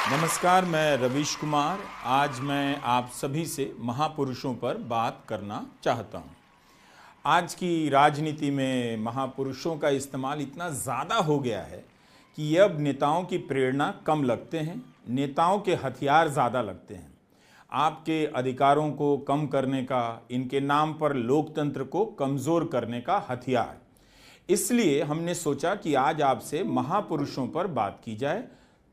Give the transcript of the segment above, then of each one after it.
नमस्कार, मैं रवीश कुमार। आज मैं आप सभी से महापुरुषों पर बात करना चाहता हूँ। आज की राजनीति में महापुरुषों का इस्तेमाल इतना ज़्यादा हो गया है कि ये अब नेताओं की प्रेरणा कम लगते हैं, नेताओं के हथियार ज़्यादा लगते हैं। आपके अधिकारों को कम करने का, इनके नाम पर लोकतंत्र को कमज़ोर करने का हथियार। इसलिए हमने सोचा कि आज आपसे महापुरुषों पर बात की जाए,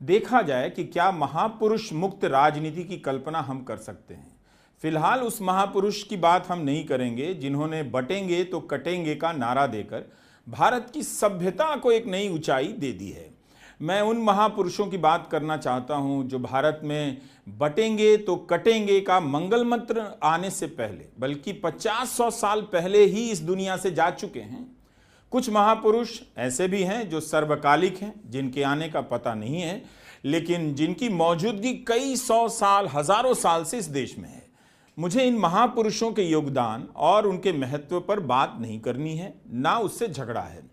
देखा जाए कि क्या महापुरुष मुक्त राजनीति की कल्पना हम कर सकते हैं। फिलहाल उस महापुरुष की बात हम नहीं करेंगे जिन्होंने बटेंगे तो कटेंगे का नारा देकर भारत की सभ्यता को एक नई ऊंचाई दे दी है। मैं उन महापुरुषों की बात करना चाहता हूं जो भारत में बटेंगे तो कटेंगे का मंगल मंत्र आने से पहले, बल्कि 50-100 साल पहले ही इस दुनिया से जा चुके हैं। कुछ महापुरुष ऐसे भी हैं जो सर्वकालिक हैं, जिनके आने का पता नहीं है, लेकिन जिनकी मौजूदगी कई 100 साल, हजारों साल से इस देश में है। मुझे इन महापुरुषों के योगदान और उनके महत्व पर बात नहीं करनी है, ना उससे झगड़ा है।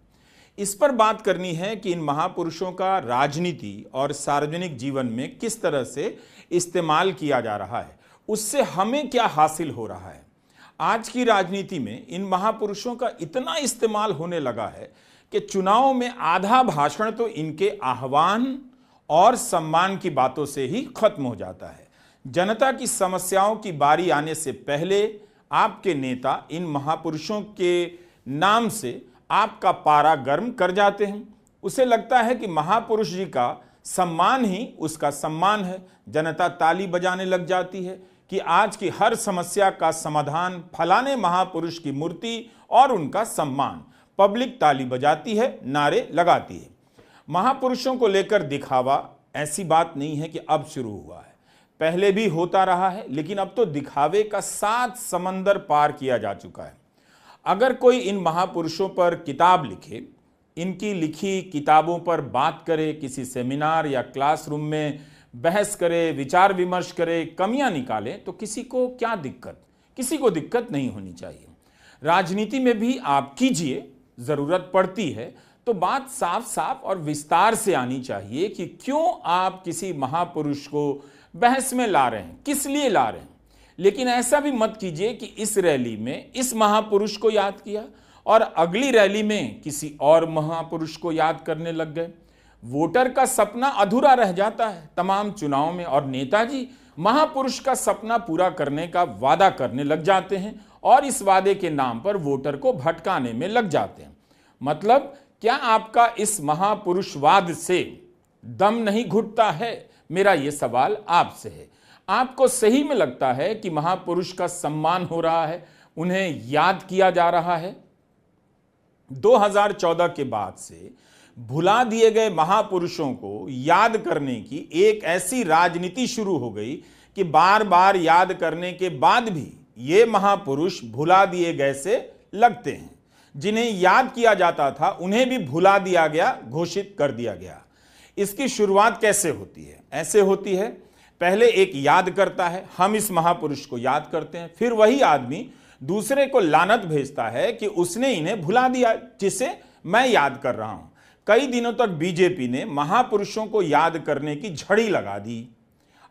इस पर बात करनी है कि इन महापुरुषों का राजनीति और सार्वजनिक जीवन में किस तरह से इस्तेमाल किया जा रहा है, उससे हमें क्या हासिल हो रहा है। आज की राजनीति में इन महापुरुषों का इतना इस्तेमाल होने लगा है कि चुनाव में आधा भाषण तो इनके आह्वान और सम्मान की बातों से ही खत्म हो जाता है। जनता की समस्याओं की बारी आने से पहले आपके नेता इन महापुरुषों के नाम से आपका पारा गर्म कर जाते हैं। उसे लगता है कि महापुरुष जी का सम्मान ही उसका सम्मान है। जनता ताली बजाने लग जाती है कि आज की हर समस्या का समाधान फलाने महापुरुष की मूर्ति और उनका सम्मान। पब्लिक ताली बजाती है, नारे लगाती है। महापुरुषों को लेकर दिखावा ऐसी बात नहीं है कि अब शुरू हुआ है, पहले भी होता रहा है, लेकिन अब तो दिखावे का 7 समंदर पार किया जा चुका है। अगर कोई इन महापुरुषों पर किताब लिखे, इनकी लिखी किताबों पर बात करे, किसी सेमिनार या क्लासरूम में बहस करे, विचार विमर्श करे, कमियां निकाले, तो किसी को क्या दिक्कत? किसी को दिक्कत नहीं होनी चाहिए। राजनीति में भी आप कीजिए, जरूरत पड़ती है तो बात साफ साफ और विस्तार से आनी चाहिए कि क्यों आप किसी महापुरुष को बहस में ला रहे हैं, किस लिए ला रहे हैं। लेकिन ऐसा भी मत कीजिए कि इस रैली में इस महापुरुष को याद किया और अगली रैली में किसी और महापुरुष को याद करने लग गए। वोटर का सपना अधूरा रह जाता है तमाम चुनाव में, और नेताजी महापुरुष का सपना पूरा करने का वादा करने लग जाते हैं और इस वादे के नाम पर वोटर को भटकाने में लग जाते हैं। मतलब क्या आपका इस महापुरुषवाद से दम नहीं घुटता है? मेरा यह सवाल आपसे है। आपको सही में लगता है कि महापुरुष का सम्मान हो रहा है, उन्हें याद किया जा रहा है? 2014 के बाद से भुला दिए गए महापुरुषों को याद करने की एक ऐसी राजनीति शुरू हो गई कि बार बार याद करने के बाद भी ये महापुरुष भुला दिए गए से लगते हैं। जिन्हें याद किया जाता था उन्हें भी भुला दिया गया, घोषित कर दिया गया। इसकी शुरुआत कैसे होती है? ऐसे होती है, पहले एक याद करता है, हम इस महापुरुष को याद करते हैं, फिर वही आदमी दूसरे को लानत भेजता है कि उसने इन्हें भुला दिया जिसे मैं याद कर रहा हूं। कई दिनों तक बीजेपी ने महापुरुषों को याद करने की झड़ी लगा दी।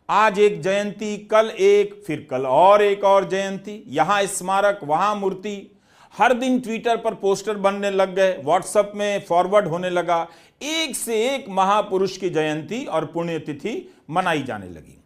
आज एक जयंती, कल एक, फिर कल और एक और जयंती, यहां स्मारक, वहां मूर्ति। हर दिन ट्विटर पर पोस्टर बनने लग गए, व्हाट्सएप में फॉरवर्ड होने लगा। एक से एक महापुरुष की जयंती और पुण्यतिथि मनाई जाने लगी।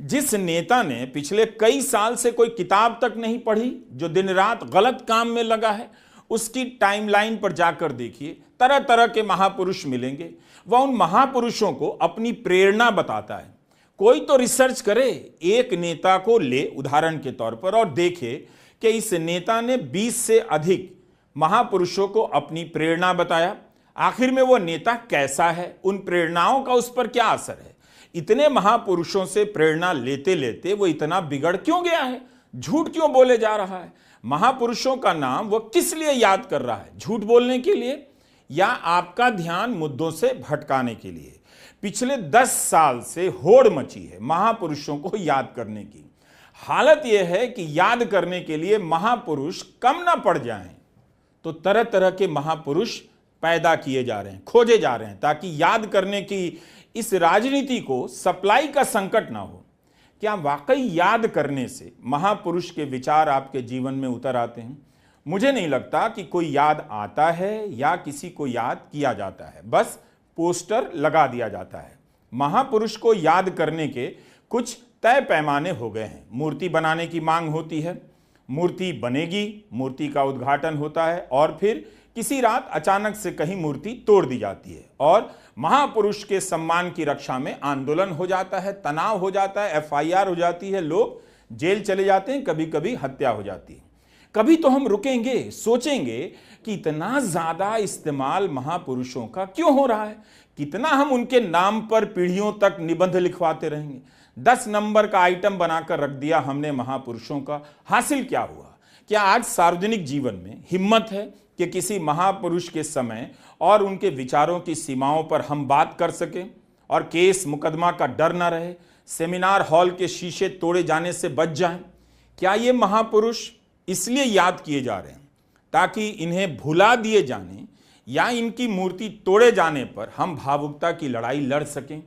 जिस नेता ने पिछले कई साल से कोई किताब तक नहीं पढ़ी, जो दिन रात गलत काम में लगा है, उसकी टाइमलाइन पर जाकर देखिए, तरह तरह के महापुरुष मिलेंगे। वह उन महापुरुषों को अपनी प्रेरणा बताता है। कोई तो रिसर्च करे, एक नेता को ले उदाहरण के तौर पर और देखे कि इस नेता ने 20 से अधिक महापुरुषों को अपनी प्रेरणा बताया। आखिर में वो नेता कैसा है, उन प्रेरणाओं का उस पर क्या असर है। इतने महापुरुषों से प्रेरणा लेते लेते वो इतना बिगड़ क्यों गया है? झूठ क्यों बोले जा रहा है? महापुरुषों का नाम वो किस लिए याद कर रहा है? झूठ बोलने के लिए या आपका ध्यान मुद्दों से भटकाने के लिए? पिछले 10 साल से होड़ मची है महापुरुषों को याद करने की। हालत यह है कि याद करने के लिए महापुरुष कम ना पड़ जाएं, तो तरह तरह के महापुरुष पैदा किए जा रहे हैं, खोजे जा रहे हैं, ताकि याद करने की इस राजनीति को सप्लाई का संकट ना हो। क्या वाकई याद करने से महापुरुष के विचार आपके जीवन में उतर आते हैं? मुझे नहीं लगता कि कोई याद आता है या किसी को याद किया जाता है, बस पोस्टर लगा दिया जाता है। महापुरुष को याद करने के कुछ तय पैमाने हो गए हैं। मूर्ति बनाने की मांग होती है, मूर्ति बनेगी, मूर्ति का उद्घाटन होता है और फिर किसी रात अचानक से कहीं मूर्ति तोड़ दी जाती है और महापुरुष के सम्मान की रक्षा में आंदोलन हो जाता है, तनाव हो जाता है, एफआईआर हो जाती है, लोग जेल चले जाते हैं, कभी कभी हत्या हो जाती है। कभी तो हम रुकेंगे, सोचेंगे कि इतना ज्यादा इस्तेमाल महापुरुषों का क्यों हो रहा है, कितना हम उनके नाम पर पीढ़ियों तक निबंध लिखवाते रहेंगे। 10 नंबर का आइटम बनाकर रख दिया हमने महापुरुषों का, हासिल क्या हुआ? क्या आज सार्वजनिक जीवन में हिम्मत है कि किसी महापुरुष के समय और उनके विचारों की सीमाओं पर हम बात कर सकें और केस मुकदमा का डर न रहे, सेमिनार हॉल के शीशे तोड़े जाने से बच जाएं? क्या ये महापुरुष इसलिए याद किए जा रहे हैं ताकि इन्हें भुला दिए जाने या इनकी मूर्ति तोड़े जाने पर हम भावुकता की लड़ाई लड़ सकें?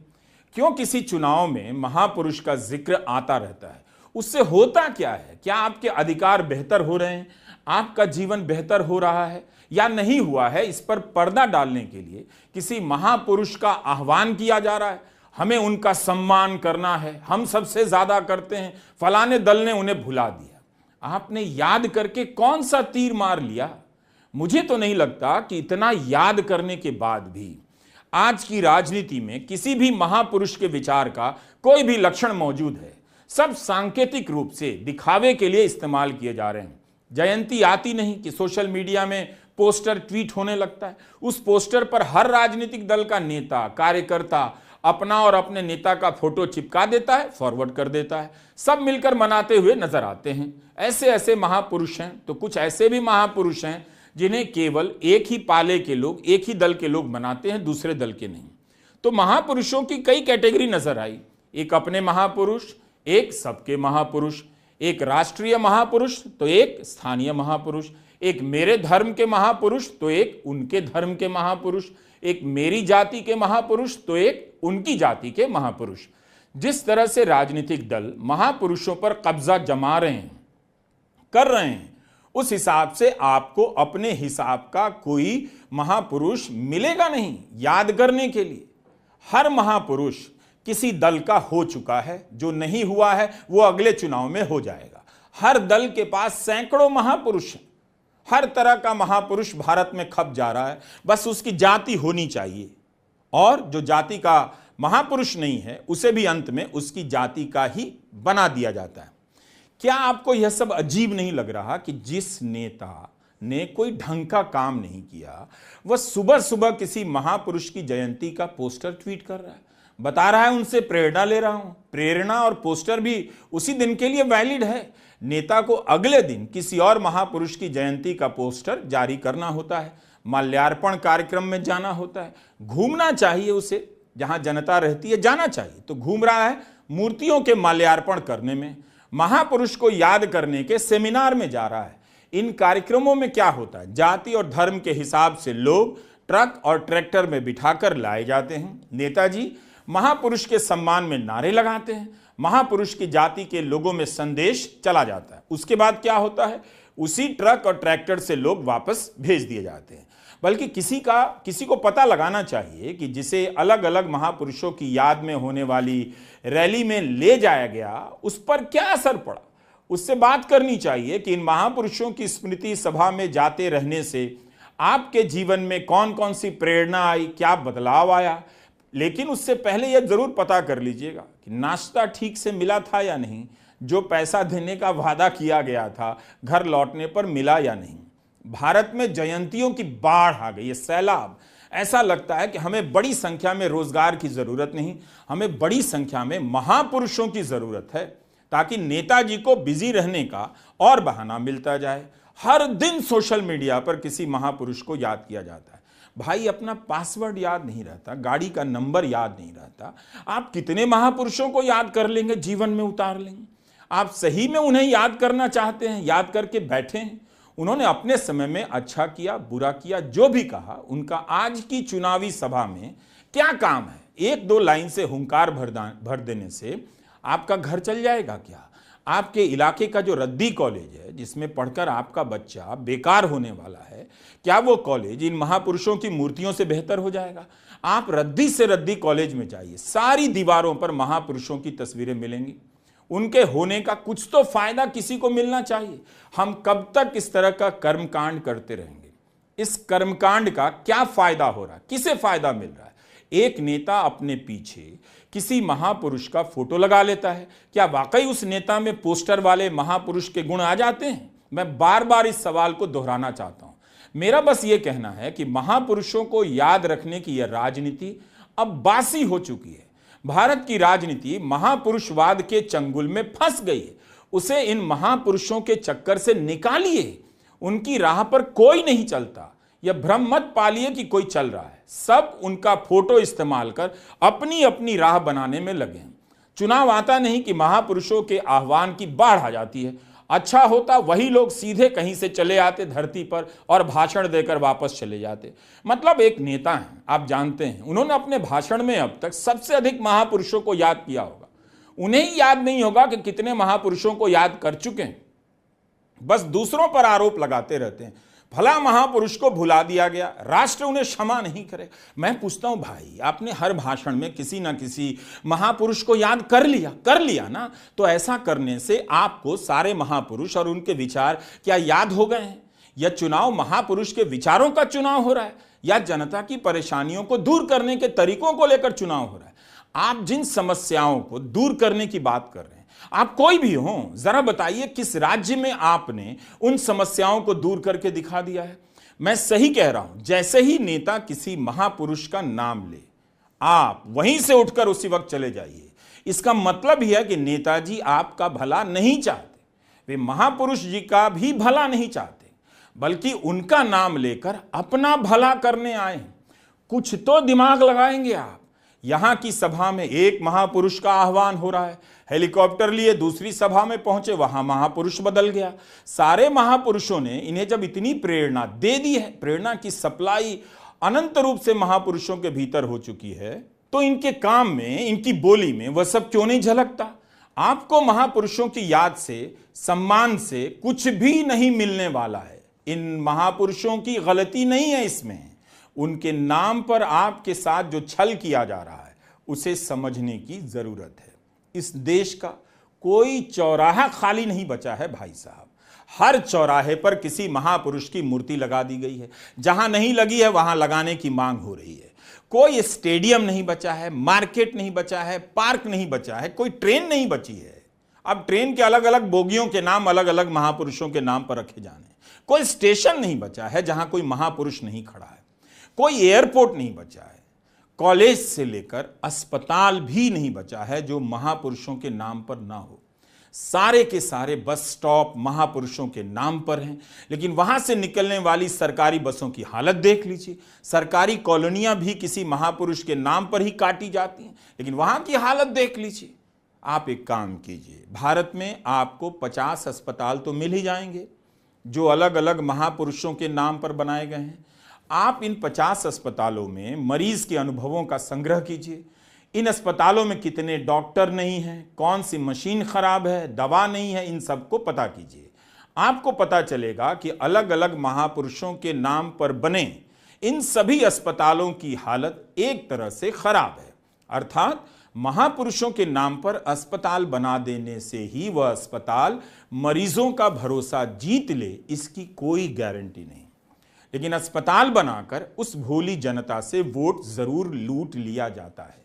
क्यों किसी चुनाव में महापुरुष का जिक्र आता रहता है? उससे होता क्या है? क्या आपके अधिकार बेहतर हो रहे हैं, आपका जीवन बेहतर हो रहा है या नहीं हुआ है? इस पर पर्दा डालने के लिए किसी महापुरुष का आह्वान किया जा रहा है। हमें उनका सम्मान करना है, हम सबसे ज्यादा करते हैं, फलाने दल ने उन्हें भुला दिया। आपने याद करके कौन सा तीर मार लिया? मुझे तो नहीं लगता कि इतना याद करने के बाद भी आज की राजनीति में किसी भी महापुरुष के विचार का कोई भी लक्षण मौजूद है। सब सांकेतिक रूप से दिखावे के लिए इस्तेमाल किए जा रहे हैं। जयंती आती नहीं कि सोशल मीडिया में पोस्टर ट्वीट होने लगता है। उस पोस्टर पर हर राजनीतिक दल का नेता, कार्यकर्ता अपना और अपने नेता का फोटो चिपका देता है, फॉरवर्ड कर देता है। सब मिलकर मनाते हुए नजर आते हैं। ऐसे ऐसे महापुरुष हैं। तो कुछ ऐसे भी महापुरुष हैं जिन्हें केवल एक ही पाले के लोग, एक ही दल के लोग मनाते हैं, दूसरे दल के नहीं। तो महापुरुषों की कई कैटेगरी नजर आई। एक अपने महापुरुष, एक सबके महापुरुष, एक राष्ट्रीय महापुरुष तो एक स्थानीय महापुरुष, एक मेरे धर्म के महापुरुष तो एक उनके धर्म के महापुरुष, एक मेरी जाति के महापुरुष तो एक उनकी जाति के महापुरुष। जिस तरह से राजनीतिक दल महापुरुषों पर कब्जा जमा रहे हैं, कर रहे हैं, उस हिसाब से आपको अपने हिसाब का कोई महापुरुष मिलेगा नहीं याद करने के लिए। हर महापुरुष किसी दल का हो चुका है, जो नहीं हुआ है वो अगले चुनाव में हो जाएगा। हर दल के पास सैकड़ों महापुरुष हैं। हर तरह का महापुरुष भारत में खप जा रहा है, बस उसकी जाति होनी चाहिए। और जो जाति का महापुरुष नहीं है उसे भी अंत में उसकी जाति का ही बना दिया जाता है। क्या आपको यह सब अजीब नहीं लग रहा कि जिस नेता ने कोई ढंग का काम नहीं किया वह सुबह सुबह किसी महापुरुष की जयंती का पोस्टर ट्वीट कर रहा है, बता रहा है उनसे प्रेरणा ले रहा हूं। प्रेरणा और पोस्टर भी उसी दिन के लिए वैलिड है। नेता को अगले दिन किसी और महापुरुष की जयंती का पोस्टर जारी करना होता है, माल्यार्पण कार्यक्रम में जाना होता है, घूमना चाहिए उसे, जहां जनता रहती है जाना चाहिए। तो घूम रहा है मूर्तियों के माल्यार्पण करने में, महापुरुष को याद करने के सेमिनार में जा रहा है। इन कार्यक्रमों में क्या होता है? जाति और धर्म के हिसाब से लोग ट्रक और ट्रैक्टर में बिठाकर लाए जाते हैं। नेताजी महापुरुष के सम्मान में नारे लगाते हैं, महापुरुष की जाति के लोगों में संदेश चला जाता है। उसके बाद क्या होता है? उसी ट्रक और ट्रैक्टर से लोग वापस भेज दिए जाते हैं। बल्कि किसी को पता लगाना चाहिए कि जिसे अलग अलग महापुरुषों की याद में होने वाली रैली में ले जाया गया उस पर क्या असर पड़ा। उससे बात करनी चाहिए कि इन महापुरुषों की स्मृति सभा में जाते रहने से आपके जीवन में कौन कौन सी प्रेरणा आई, क्या बदलाव आया। लेकिन उससे पहले यह जरूर पता कर लीजिएगा कि नाश्ता ठीक से मिला था या नहीं, जो पैसा देने का वादा किया गया था घर लौटने पर मिला या नहीं। भारत में जयंतियों की बाढ़ आ गई है, सैलाब। ऐसा लगता है कि हमें बड़ी संख्या में रोजगार की जरूरत नहीं, हमें बड़ी संख्या में महापुरुषों की जरूरत है, ताकि नेताजी को बिजी रहने का और बहाना मिलता जाए। हर दिन सोशल मीडिया पर किसी महापुरुष को याद किया जाता है। भाई, अपना पासवर्ड याद नहीं रहता, गाड़ी का नंबर याद नहीं रहता, आप कितने महापुरुषों को याद कर लेंगे, जीवन में उतार लेंगे? आप सही में उन्हें याद करना चाहते हैं? याद करके बैठे हैं? उन्होंने अपने समय में अच्छा किया, बुरा किया, जो भी कहा, उनका आज की चुनावी सभा में क्या काम है? एक दो लाइन से हुंकार भर देने से आपका घर चल जाएगा क्या? आपके इलाके का जो रद्दी कॉलेज है जिसमें पढ़कर आपका बच्चा बेकार होने वाला है, क्या वो कॉलेज इन महापुरुषों की मूर्तियों से बेहतर हो जाएगा? आप रद्दी से रद्दी कॉलेज में जाइए, सारी दीवारों पर महापुरुषों की तस्वीरें मिलेंगी। उनके होने का कुछ तो फायदा किसी को मिलना चाहिए। हम कब तक इस तरह का कर्मकांड करते रहेंगे? इस कर्मकांड का क्या फायदा हो रहा है? किसे फायदा मिल रहा है? एक नेता अपने पीछे किसी महापुरुष का फोटो लगा लेता है, क्या वाकई उस नेता में पोस्टर वाले महापुरुष के गुण आ जाते हैं? मैं बार बार इस सवाल को दोहराना चाहता हूं। मेरा बस ये कहना है कि महापुरुषों को याद रखने की यह राजनीति अब बासी हो चुकी है। भारत की राजनीति महापुरुषवाद के चंगुल में फंस गई है। उसे इन महापुरुषों के चक्कर से निकालिए। उनकी राह पर कोई नहीं चलता। यह भ्रम मत पालिए कि कोई चल रहा है। सब उनका फोटो इस्तेमाल कर अपनी अपनी राह बनाने में लगे हैं। चुनाव आता नहीं कि महापुरुषों के आह्वान की बाढ़ आ जाती है। अच्छा होता वही लोग सीधे कहीं से चले आते धरती पर और भाषण देकर वापस चले जाते। मतलब एक नेता हैं, आप जानते हैं, उन्होंने अपने भाषण में अब तक सबसे अधिक महापुरुषों को याद किया होगा। उन्हें ही याद नहीं होगा कि कितने महापुरुषों को याद कर चुके हैं। बस दूसरों पर आरोप लगाते रहते हैं, भला महापुरुष को भुला दिया गया, राष्ट्र उन्हें क्षमा नहीं करे। मैं पूछता हूं भाई, आपने हर भाषण में किसी ना किसी महापुरुष को याद कर लिया ना? तो ऐसा करने से आपको सारे महापुरुष और उनके विचार क्या याद हो गए हैं? या चुनाव महापुरुष के विचारों का चुनाव हो रहा है, या जनता की परेशानियों को दूर करने के तरीकों को लेकर चुनाव हो रहा है? आप जिन समस्याओं को दूर करने की बात कर रहे हैं, आप कोई भी हो, जरा बताइए किस राज्य में आपने उन समस्याओं को दूर करके दिखा दिया है? मैं सही कह रहा हूं, जैसे ही नेता किसी महापुरुष का नाम ले, आप वहीं से उठकर उसी वक्त चले जाइए। इसका मतलब यह है कि नेताजी आपका भला नहीं चाहते, वे महापुरुष जी का भी भला नहीं चाहते, बल्कि उनका नाम लेकर अपना भला करने आए हैं। कुछ तो दिमाग लगाएंगे आप। यहां की सभा में एक महापुरुष का आह्वान हो रहा है, हेलीकॉप्टर लिए दूसरी सभा में पहुंचे, वहां महापुरुष बदल गया। सारे महापुरुषों ने इन्हें जब इतनी प्रेरणा दे दी है, प्रेरणा की सप्लाई अनंत रूप से महापुरुषों के भीतर हो चुकी है, तो इनके काम में, इनकी बोली में वह सब क्यों नहीं झलकता? आपको महापुरुषों की याद से, सम्मान से कुछ भी नहीं मिलने वाला है। इन महापुरुषों की गलती नहीं है इसमें, उनके नाम पर आपके साथ जो छल किया जा रहा है उसे समझने की जरूरत है। इस देश का कोई चौराहा खाली नहीं बचा है भाई साहब। हर चौराहे पर किसी महापुरुष की मूर्ति लगा दी गई है। जहां नहीं लगी है वहां लगाने की मांग हो रही है। कोई स्टेडियम नहीं बचा है, मार्केट नहीं बचा है, पार्क नहीं बचा है, कोई ट्रेन नहीं बची है। अब ट्रेन के अलग अलग बोगियों के नाम अलग अलग महापुरुषों के नाम पर रखे जाने। कोई स्टेशन नहीं बचा है जहां कोई महापुरुष नहीं खड़ा है। कोई एयरपोर्ट नहीं बचा है। कॉलेज से लेकर अस्पताल भी नहीं बचा है जो महापुरुषों के नाम पर ना हो। सारे के सारे बस स्टॉप महापुरुषों के नाम पर हैं। लेकिन वहां से निकलने वाली सरकारी बसों की हालत देख लीजिए। सरकारी कॉलोनियां भी किसी महापुरुष के नाम पर ही काटी जाती हैं, लेकिन वहां की हालत देख लीजिए। आप एक काम कीजिए, भारत में आपको 50 अस्पताल तो मिल ही जाएंगे जो अलग अलग महापुरुषों के नाम पर बनाए गए हैं। आप इन 50 अस्पतालों में मरीज के अनुभवों का संग्रह कीजिए। इन अस्पतालों में कितने डॉक्टर नहीं हैं, कौन सी मशीन खराब है, दवा नहीं है, इन सबको पता कीजिए। आपको पता चलेगा कि अलग अलग महापुरुषों के नाम पर बने इन सभी अस्पतालों की हालत एक तरह से खराब है। अर्थात महापुरुषों के नाम पर अस्पताल बना देने से ही वह अस्पताल मरीजों का भरोसा जीत ले, इसकी कोई गारंटी नहीं। लेकिन अस्पताल बनाकर उस भोली जनता से वोट जरूर लूट लिया जाता है।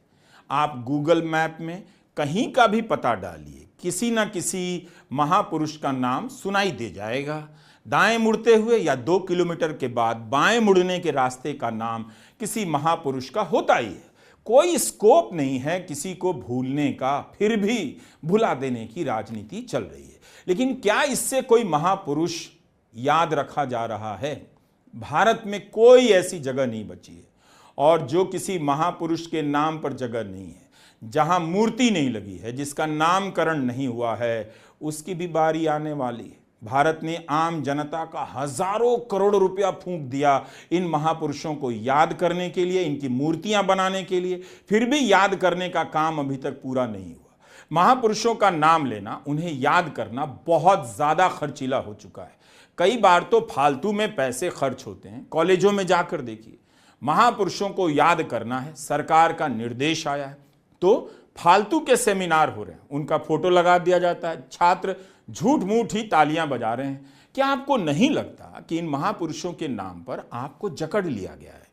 आप गूगल मैप में कहीं का भी पता डालिए, किसी ना किसी महापुरुष का नाम सुनाई दे जाएगा। दाएं मुड़ते हुए या 2 किलोमीटर के बाद बाएं मुड़ने के रास्ते का नाम किसी महापुरुष का होता ही है। कोई स्कोप नहीं है किसी को भूलने का, फिर भी भुला देने की राजनीति चल रही है। लेकिन क्या इससे कोई महापुरुष याद रखा जा रहा है? भारत में कोई ऐसी जगह नहीं बची है, और जो किसी महापुरुष के नाम पर जगह नहीं है, जहां मूर्ति नहीं लगी है, जिसका नामकरण नहीं हुआ है, उसकी भी बारी आने वाली है। भारत ने आम जनता का हजारों करोड़ रुपया फूंक दिया इन महापुरुषों को याद करने के लिए, इनकी मूर्तियां बनाने के लिए, फिर भी याद करने का काम अभी तक पूरा नहीं हुआ। महापुरुषों का नाम लेना, उन्हें याद करना बहुत ज्यादा खर्चीला हो चुका है। कई बार तो फालतू में पैसे खर्च होते हैं। कॉलेजों में जाकर देखिए, महापुरुषों को याद करना है, सरकार का निर्देश आया है तो फालतू के सेमिनार हो रहे हैं, उनका फोटो लगा दिया जाता है, छात्र झूठ मूठ ही तालियां बजा रहे हैं। क्या आपको नहीं लगता कि इन महापुरुषों के नाम पर आपको जकड़ लिया गया है?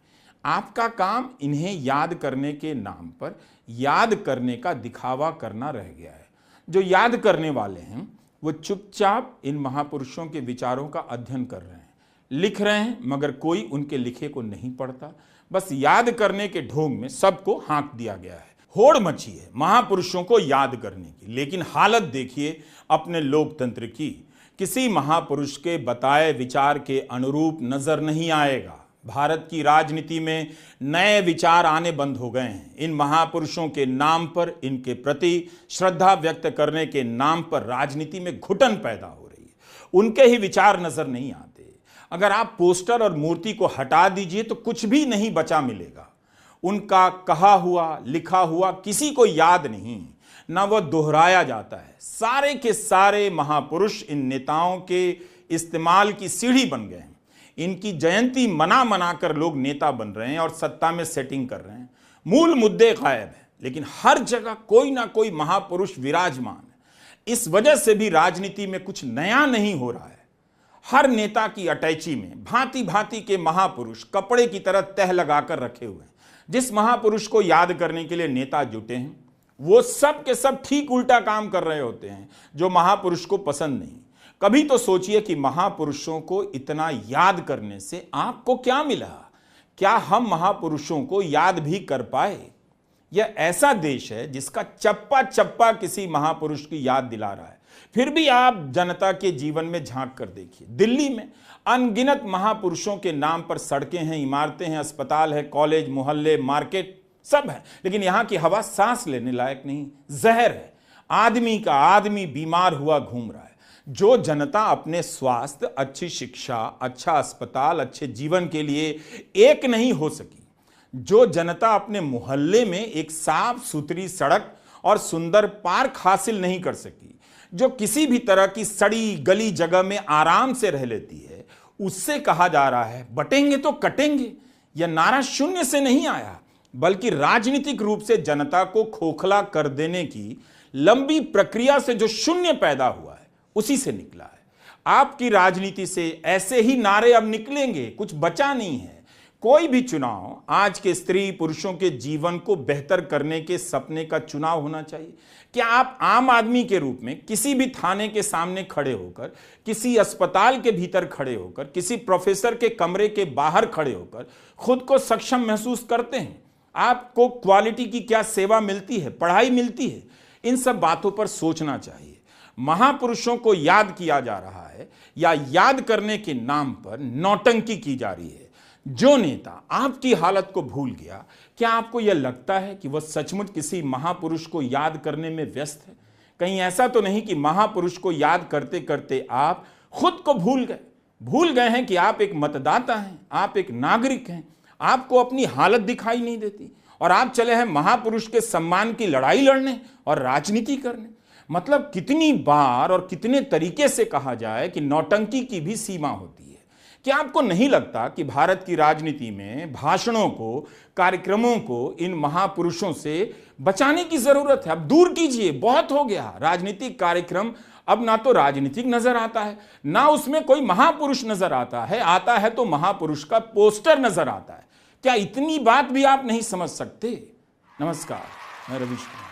आपका काम इन्हें याद करने के नाम पर याद करने का दिखावा करना रह गया है। जो याद करने वाले हैं वो चुपचाप इन महापुरुषों के विचारों का अध्ययन कर रहे हैं, लिख रहे हैं, मगर कोई उनके लिखे को नहीं पढ़ता। बस याद करने के ढोंग में सबको हाँक दिया गया है। होड़ मची है महापुरुषों को याद करने की, लेकिन हालत देखिए अपने लोकतंत्र की। किसी महापुरुष के बताए विचार के अनुरूप नजर नहीं आएगा। भारत की राजनीति में नए विचार आने बंद हो गए हैं। इन महापुरुषों के नाम पर, इनके प्रति श्रद्धा व्यक्त करने के नाम पर राजनीति में घुटन पैदा हो रही है। उनके ही विचार नजर नहीं आते। अगर आप पोस्टर और मूर्ति को हटा दीजिए तो कुछ भी नहीं बचा मिलेगा। उनका कहा हुआ, लिखा हुआ किसी को याद नहीं, ना वह दोहराया जाता है। सारे के सारे महापुरुष इन नेताओं के इस्तेमाल की सीढ़ी बन गए हैं। इनकी जयंती मना मना कर लोग नेता बन रहे हैं और सत्ता में सेटिंग कर रहे हैं। मूल मुद्दे गायब है, लेकिन हर जगह कोई ना कोई महापुरुष विराजमान है। इस वजह से भी राजनीति में कुछ नया नहीं हो रहा है। हर नेता की अटैची में भांति भांति के महापुरुष कपड़े की तरह तह लगाकर रखे हुए हैं। जिस महापुरुष को याद करने के लिए नेता जुटे हैं वो सब के सब ठीक उल्टा काम कर रहे होते हैं जो महापुरुष को पसंद नहीं। कभी तो सोचिए कि महापुरुषों को इतना याद करने से आपको क्या मिला? क्या हम महापुरुषों को याद भी कर पाए? यह ऐसा देश है जिसका चप्पा चप्पा किसी महापुरुष की याद दिला रहा है। फिर भी आप जनता के जीवन में झांक कर देखिए। दिल्ली में अनगिनत महापुरुषों के नाम पर सड़कें हैं, इमारतें हैं, अस्पताल है, कॉलेज, मोहल्ले, मार्केट सब है, लेकिन यहां की हवा सांस लेने लायक नहीं, जहर है। आदमी का आदमी बीमार हुआ घूम रहा है। जो जनता अपने स्वास्थ्य, अच्छी शिक्षा, अच्छा अस्पताल, अच्छे जीवन के लिए एक नहीं हो सकी, जो जनता अपने मोहल्ले में एक साफ सुथरी सड़क और सुंदर पार्क हासिल नहीं कर सकी, जो किसी भी तरह की सड़ी गली जगह में आराम से रह लेती है, उससे कहा जा रहा है बटेंगे तो कटेंगे। यह नारा शून्य से नहीं आया, बल्कि राजनीतिक रूप से जनता को खोखला कर देने की लंबी प्रक्रिया से जो शून्य पैदा हुआ है उसी से निकला है। आपकी राजनीति से ऐसे ही नारे अब निकलेंगे, कुछ बचा नहीं है। कोई भी चुनाव आज के स्त्री पुरुषों के जीवन को बेहतर करने के सपने का चुनाव होना चाहिए। क्या आप आम आदमी के रूप में किसी भी थाने के सामने खड़े होकर, किसी अस्पताल के भीतर खड़े होकर, किसी प्रोफेसर के कमरे के बाहर खड़े होकर खुद को सक्षम महसूस करते हैं? आपको क्वालिटी की क्या सेवा मिलती है, पढ़ाई मिलती है? इन सब बातों पर सोचना चाहिए। महापुरुषों को याद किया जा रहा है या याद करने के नाम पर नौटंकी की जा रही है। जो नेता आपकी हालत को भूल गया, क्या आपको यह लगता है कि वह सचमुच किसी महापुरुष को याद करने में व्यस्त है? कहीं ऐसा तो नहीं कि महापुरुष को याद करते करते आप खुद को भूल गए हैं कि आप एक मतदाता हैं, आप एक नागरिक हैं, आपको अपनी हालत दिखाई नहीं देती और आप चले हैं महापुरुष के सम्मान की लड़ाई लड़ने और राजनीति करने। मतलब कितनी बार और कितने तरीके से कहा जाए कि नौटंकी की भी सीमा होती है। क्या आपको नहीं लगता कि भारत की राजनीति में भाषणों को, कार्यक्रमों को इन महापुरुषों से बचाने की जरूरत है? अब दूर कीजिए, बहुत हो गया। राजनीतिक कार्यक्रम अब ना तो राजनीतिक नजर आता है, ना उसमें कोई महापुरुष नजर आता है तो महापुरुष का पोस्टर नजर आता है। क्या इतनी बात भी आप नहीं समझ सकते? नमस्कार, मैं रवीश कुमार।